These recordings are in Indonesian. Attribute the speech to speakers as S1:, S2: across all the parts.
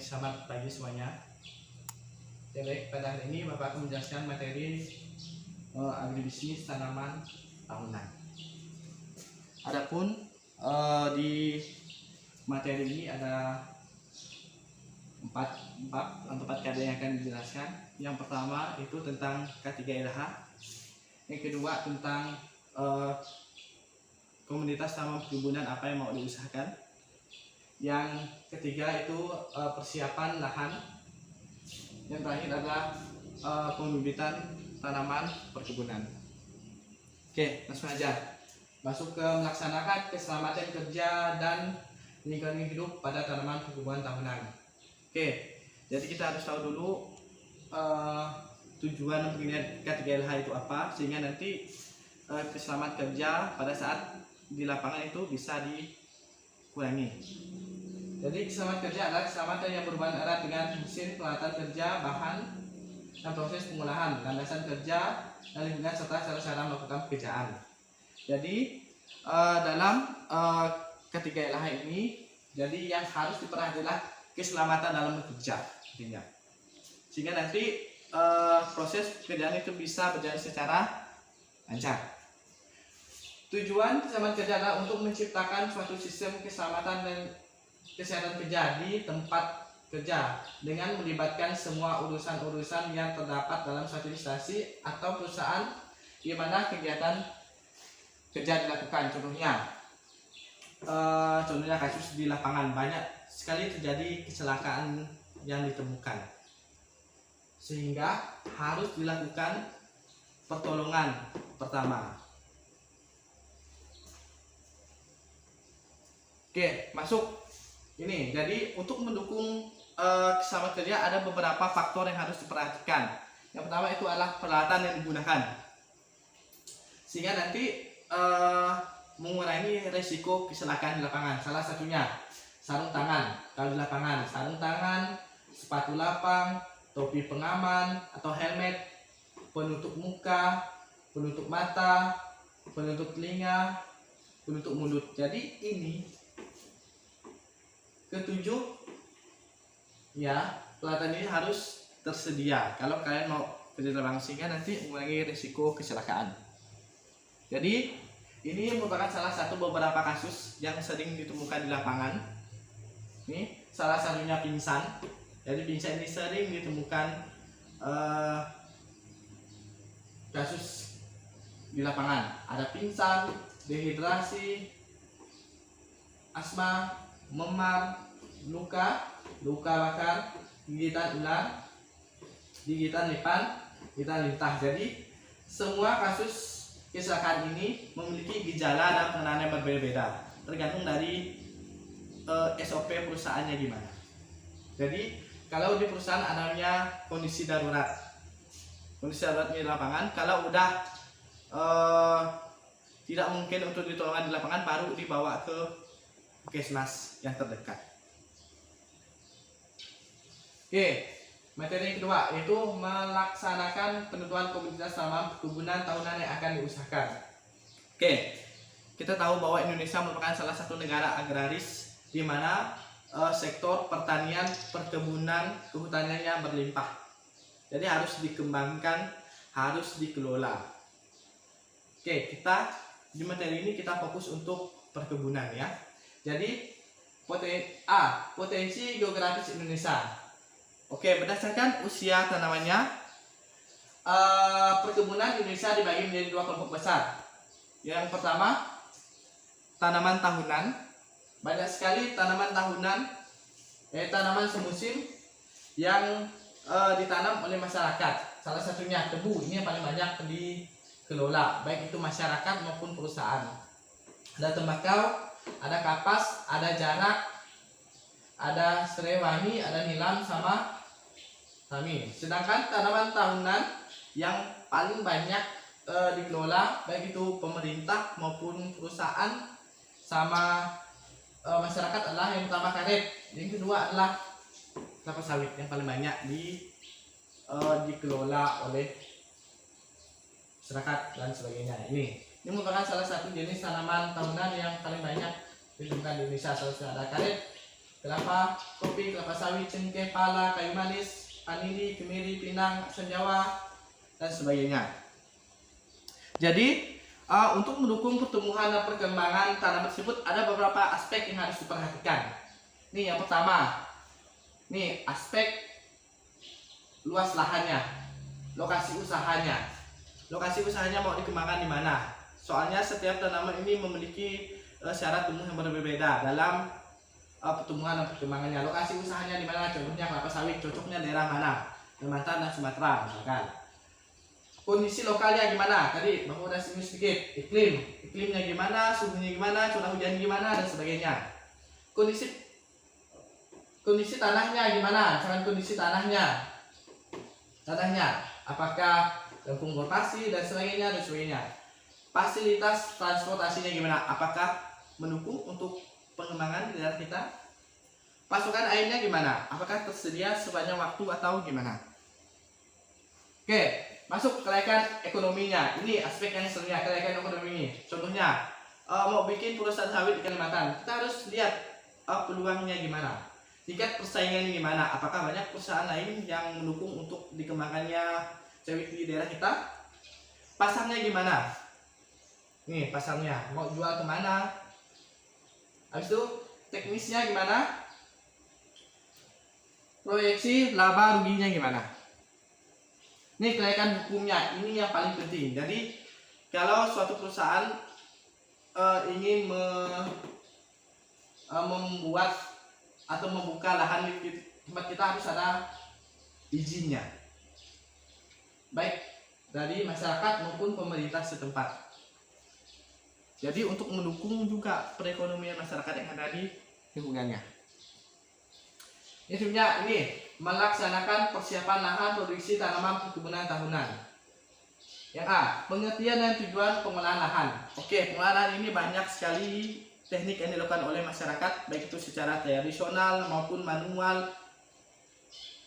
S1: selamat pagi semuanya. Jadi pada hari ini Bapak akan menjelaskan materi agribisnis tanaman tahunan. Adapun di materi ini ada empat keadaan yang akan dijelaskan. Yang pertama itu tentang K3LH. Yang kedua tentang komunitas taman perkebunan apa yang mau diusahakan. Yang ketiga itu persiapan lahan. Yang terakhir adalah pembibitan tanaman perkebunan. Oke, langsung aja masuk ke melaksanakan keselamatan kerja dan lingkungan hidup pada tanaman perkebunan tahunan. Oke, jadi kita harus tahu dulu tujuan penggunaan K3LH itu apa, sehingga nanti keselamatan kerja pada saat di lapangan itu bisa dikurangi. Jadi keselamatan kerja adalah keselamatan yang berhubungan erat dengan mesin, peralatan kerja, bahan, dan proses pengolahan, landasan kerja, dan lingkungan serta cara-cara melakukan pekerjaan. Jadi dalam K3LH ini, jadi yang harus diperhatikan adalah keselamatan dalam bekerja, intinya. Sehingga nanti proses pekerjaan itu bisa berjalan secara lancar. Tujuan keselamatan kerja adalah untuk menciptakan suatu sistem keselamatan dan kesehatan kerja di tempat kerja dengan melibatkan semua urusan-urusan yang terdapat dalam suatu instansi atau perusahaan di mana kegiatan kerja dilakukan. Contohnya kasus di lapangan, banyak sekali terjadi kecelakaan yang ditemukan, sehingga harus dilakukan pertolongan pertama. Oke, masuk. Ini jadi untuk mendukung keselamatan kerja ada beberapa faktor yang harus diperhatikan. Yang pertama itu adalah peralatan yang digunakan, sehingga nanti mengurangi resiko kecelakaan di lapangan. Salah satunya sarung tangan. Kalau di lapangan, sarung tangan, sepatu lapang, topi pengaman atau helmet, penutup muka, penutup mata, penutup telinga, penutup mulut. Jadi ini ketujuh ya, peralatan ini harus tersedia kalau kalian mau kerja di lapangan, sehingga nanti mengurangi risiko kecelakaan. Jadi ini merupakan salah satu beberapa kasus yang sering ditemukan di lapangan. Ini salah satunya pingsan. Jadi pingsan ini sering ditemukan kasus di lapangan. Ada pingsan, dehidrasi, asma, memar, luka bakar, gigitan ular, gigitan lipan, gigitan lintah. Jadi semua kasus kecelakaan ini memiliki gejala dan penanganan yang berbeda-beda, tergantung dari SOP perusahaannya gimana. Jadi kalau di perusahaan adanya kondisi darurat di lapangan, kalau udah tidak mungkin untuk ditolong di lapangan, baru dibawa ke puskesmas yang terdekat. Oke, materi yang kedua yaitu melaksanakan penentuan komunitas tanaman perkebunan tahunan yang akan diusahakan. Oke, kita tahu bahwa Indonesia merupakan salah satu negara agraris di mana sektor pertanian, perkebunan, kehutanannya berlimpah. Jadi harus dikembangkan, harus dikelola. Oke, kita di materi ini kita fokus untuk perkebunan ya. Jadi potensi geografis Indonesia. Oke, berdasarkan usia tanamannya, perkebunan Indonesia dibagi menjadi dua kelompok besar. Yang pertama, tanaman tahunan. Banyak sekali tanaman tahunan, tanaman semusim yang ditanam oleh masyarakat. Salah satunya tebu, ini yang paling banyak dikelola, baik itu masyarakat maupun perusahaan. Ada tembakau, ada kapas, ada jarak, ada serai wangi, ada nilam, sama kami. Sedangkan tanaman tahunan yang paling banyak dikelola baik itu pemerintah maupun perusahaan sama masyarakat adalah yang pertama karet, yang kedua adalah kelapa sawit yang paling banyak dikelola oleh masyarakat dan sebagainya. Ini merupakan salah satu jenis tanaman tahunan yang paling banyak ditemukan di Indonesia. Salah satunya ada karet, kelapa, kopi, kelapa sawit, cengkeh, pala, kayu manis, vanili, kemiri, pinang, senyawa, dan sebagainya. Jadi untuk mendukung pertumbuhan dan perkembangan tanaman tersebut ada beberapa aspek yang harus diperhatikan. Nih yang pertama, nih aspek luas lahannya, lokasi usahanya. Lokasi usahanya mau dikembangkan di mana? Soalnya setiap tanaman ini memiliki syarat tumbuh yang berbeda dalam pertumbuhan dan perkembangannya. Lokasi usahanya di mana? Contohnya kelapa sawit, cocoknya daerah mana? Kalimantan dan Sumatera misalkan. Kondisi lokalnya gimana? Tadi Bapak udah singgung sedikit. Iklimnya gimana, suhunya gimana, curah hujan gimana, dan sebagainya. Kondisi tanahnya gimana? Misalkan kondisi tanahnya, apakah lempung rotasi dan sebagainya, Fasilitas transportasinya gimana? Apakah mendukung untuk pengembangan di daerah kita? Pasokan airnya gimana? Apakah tersedia sepanjang waktu atau gimana? Oke, masuk kelaikan ekonominya. Ini aspek yang sebenarnya kelaikan ekonomi ini. Contohnya, mau bikin perusahaan sawit di Kalimantan, kita harus lihat peluangnya gimana, tingkat persaingannya gimana. Apakah banyak perusahaan lain yang mendukung untuk dikembangkannya sawit di daerah kita? Pasarnya gimana? Nih pasarnya, mau jual kemana? Habis itu teknisnya gimana? Proyeksi laba ruginya gimana? Ini kelaikan hukumnya, ini yang paling penting. Jadi kalau suatu perusahaan ingin membuat atau membuka lahan di tempat kita harus ada izinnya, baik dari masyarakat maupun pemerintah setempat. Jadi untuk mendukung juga perekonomian masyarakat yang ada di lingkungannya. Ini sebenarnya ini melaksanakan persiapan lahan produksi tanaman perkebunan tahunan. Yang A, pengertian dan tujuan pengolahan lahan. Oke, pengolahan lahan ini banyak sekali teknik yang dilakukan oleh masyarakat, baik itu secara tradisional maupun manual.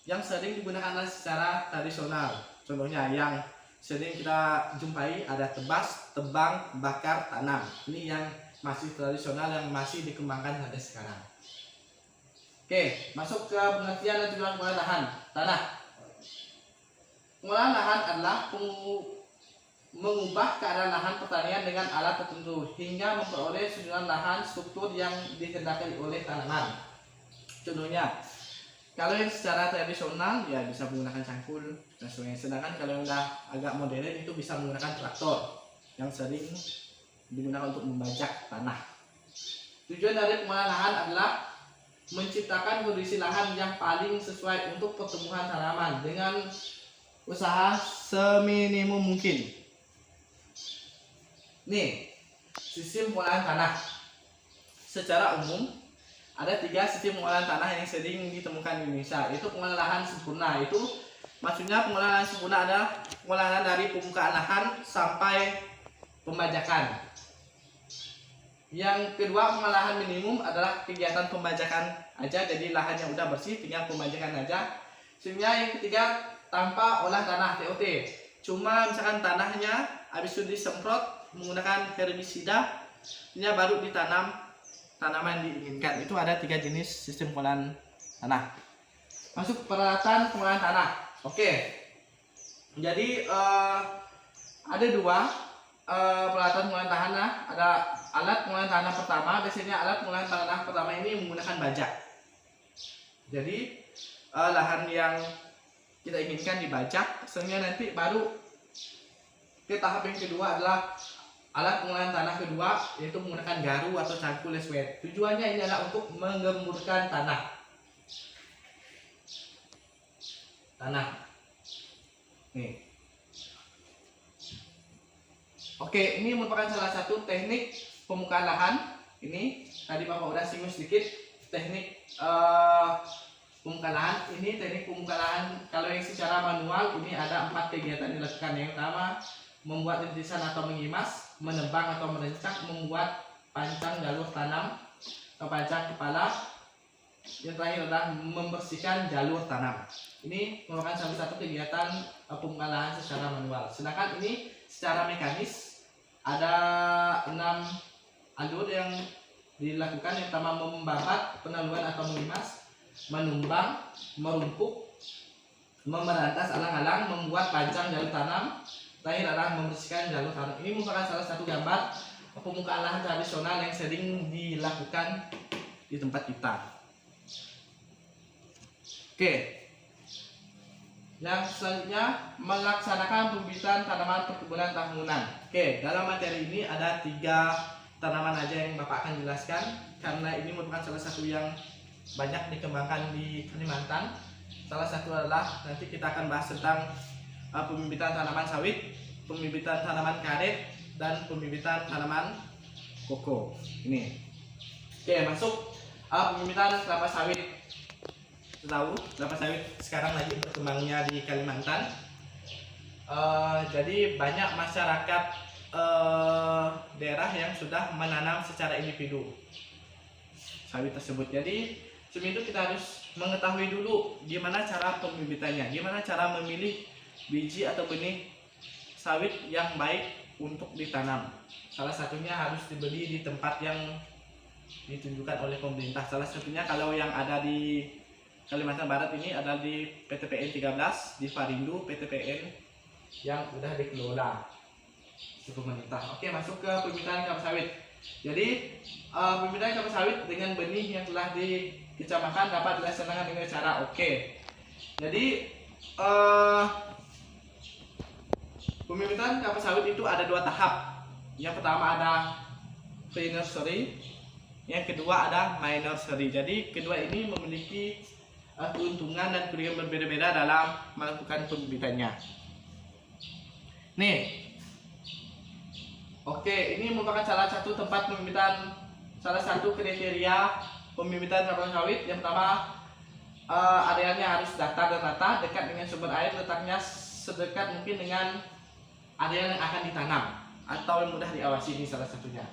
S1: Yang sering digunakan adalah secara tradisional. Contohnya yang sering kita jumpai ada tebas, tebang, bakar, tanam. Ini yang masih tradisional yang masih dikembangkan sampai sekarang. Oke, masuk ke pengertian dan tujuan pengolahan lahan. Tanah. Pengolahan lahan adalah mengubah keadaan lahan pertanian dengan alat tertentu hingga memperoleh susunan lahan struktur yang dikehendaki oleh tanaman. Contohnya, kalau yang secara tradisional ya bisa menggunakan cangkul dan sebagainya. Sedangkan kalau yang udah agak modern itu bisa menggunakan traktor yang sering digunakan untuk membajak tanah. Tujuan dari pengolahan lahan adalah menciptakan kondisi lahan yang paling sesuai untuk pertumbuhan tanaman dengan usaha seminimum mungkin. Nih, sistem pengolahan tanah. Secara umum ada 3 sistem pengolahan tanah yang sering ditemukan di Indonesia. Itu pengolahan lahan sempurna. Itu maksudnya pengolahan lahan sempurna adalah pengolahan dari pembukaan lahan sampai pembajakan. Yang kedua, pengolahan minimum adalah kegiatan pembajakan aja, jadi lahannya udah bersih, tinggal pembajakan aja. Sebenarnya yang ketiga, tanpa olah tanah TOT. Cuma misalkan tanahnya habis itu disemprot menggunakan herbisida, ini baru ditanam tanaman diinginkan. Itu ada 3 jenis sistem pengolahan tanah. Masuk peralatan pengolahan tanah. Oke. Jadi ada 2 peralatan pengolahan tanah. Ada alat pengolahan tanah pertama. Biasanya alat pengolahan tanah pertama ini menggunakan bajak. Jadi lahan yang kita inginkan dibajak, sebenarnya nanti baru ke tahap yang kedua adalah alat pengolahan tanah kedua, yaitu menggunakan garu atau cangkul leswet. Tujuannya ini adalah untuk menggemburkan tanah. Nih. Oke, ini merupakan salah satu teknik pembukaan lahan. Ini tadi Bapak udah singgung sedikit teknik pembukaan lahan. Ini teknik pembukaan lahan. Kalau yang secara manual ini ada 4 kegiatan dilakukan. Yang pertama, membuat rintisan atau mengimas, menebang atau merencang, membuat pancang jalur tanam atau pancang kepala. Yang terakhir adalah membersihkan jalur tanam. Ini merupakan salah satu kegiatan pembukaan lahan secara manual. Sedangkan ini secara mekanis ada 6 alur yang dilakukan. Yang pertama membabat, penaluan atau melimas, menumbang, merumpuk, memerantas alang-alang, membuat pancang jalur tanam, terakhir adalah membersihkan jalur tanam. Ini merupakan salah satu gambar pembukaan lahan tradisional yang sering dilakukan di tempat kita. Oke, yang selanjutnya melaksanakan pembibitan tanaman perkebunan tahunan. Oke, dalam materi ini ada 3 tanaman aja yang Bapak akan jelaskan karena ini merupakan salah satu yang banyak dikembangkan di Kalimantan. Salah satu adalah nanti kita akan bahas tentang pembibitan tanaman sawit, pembibitan tanaman karet, dan pembibitan tanaman koko. Ini. Oke, masuk pembibitan kelapa sawit. Tahu kelapa sawit sekarang lagi berkembangnya di Kalimantan. Jadi banyak masyarakat daerah yang sudah menanam secara individu sawit tersebut. Jadi sebelum itu kita harus mengetahui dulu gimana cara pembibitannya, gimana cara memilih biji atau benih sawit yang baik untuk ditanam. Salah satunya harus dibeli di tempat yang ditunjukkan oleh pemerintah. Salah satunya kalau yang ada di Kalimantan Barat ini adalah di PTPN 13 di Parindo, PTPN yang sudah dikelola di pemerintah. Oke, masuk ke pembibitan kelapa sawit. Jadi pembibitan kelapa sawit dengan benih yang telah dikecamkan dapat dilaksanakan dengan cara Jadi pembibitan kelapa sawit itu ada 2 tahap. Yang pertama ada pre-nursery, yang kedua ada mid-nursery. Jadi kedua ini memiliki keuntungan dan kerugian berbeda-beda dalam melakukan pembibitannya. Nih, ini merupakan salah satu tempat pembibitan, salah satu kriteria pembibitan kelapa sawit. Yang pertama, arealnya harus datar dan rata, dekat dengan sumber air, letaknya sedekat mungkin dengan area yang akan ditanam atau yang mudah diawasi. Ini salah satunya.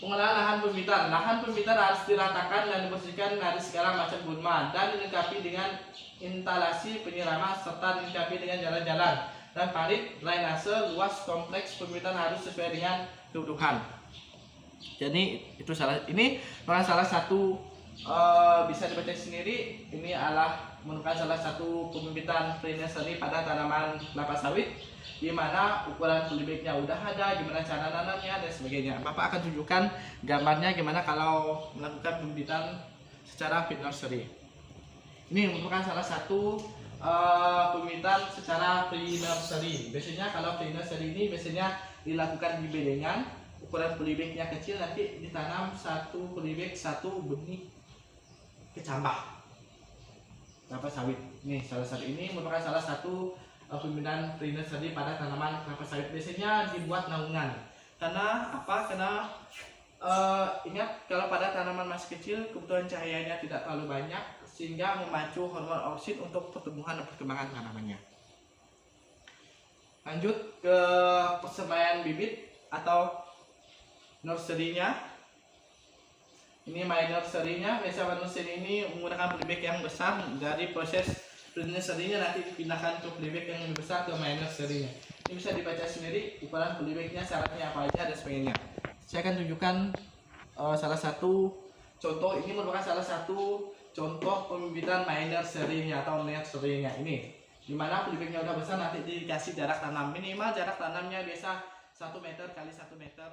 S1: Pengelolaan lahan pembibitan. Lahan pembibitan harus diratakan dan dibersihkan dari segala macam gulma dan dilengkapi dengan instalasi penyiraman serta dilengkapi dengan jalan-jalan dan parit drainase. Luas kompleks pembibitan harus sesuai dengan kebutuhan. Jadi itu ini salah satu bisa dibaca sendiri. Ini adalah merupakan salah satu pembibitan pre-nursery pada tanaman kelapa sawit, di mana ukuran polybagnya udah ada, gimana cara nanamnya dan sebagainya. Bapak akan tunjukkan gambarnya gimana kalau melakukan pembibitan secara pre-nursery. Ini merupakan salah satu pembibitan secara pre-nursery. Biasanya kalau pre-nursery ini biasanya dilakukan di bedengan, ukuran polybagnya kecil, nanti ditanam 1 polybag 1 benih kecambah kelapa sawit. Nih salah satu ini merupakan salah satu pembibitan pre-nursery pada tanaman kelapa sawit. Biasanya dibuat naungan. Karena apa? Karena ingat kalau pada tanaman masih kecil kebutuhan cahayanya tidak terlalu banyak sehingga memacu hormon oksid untuk pertumbuhan dan perkembangan tanamannya. Lanjut ke persembahyan bibit atau nursery-nya. Ini my nursery-nya. Biasa nursery ini menggunakan polybag yang besar. Dari proses nursery-nya nanti dipindahkan ke polybag yang lebih besar ke my nursery-nya. Ini bisa dibaca sendiri ukuran polybag-nya, syaratnya apa aja dan sebagainya. Saya akan tunjukkan salah satu contoh. Ini merupakan salah satu contoh pembibitan my nursery-nya atau nursery-nya ini. Dimana polybag-nya udah besar, nanti dikasih jarak tanam. Minimal jarak tanamnya biasa 1 meter kali 1 meter.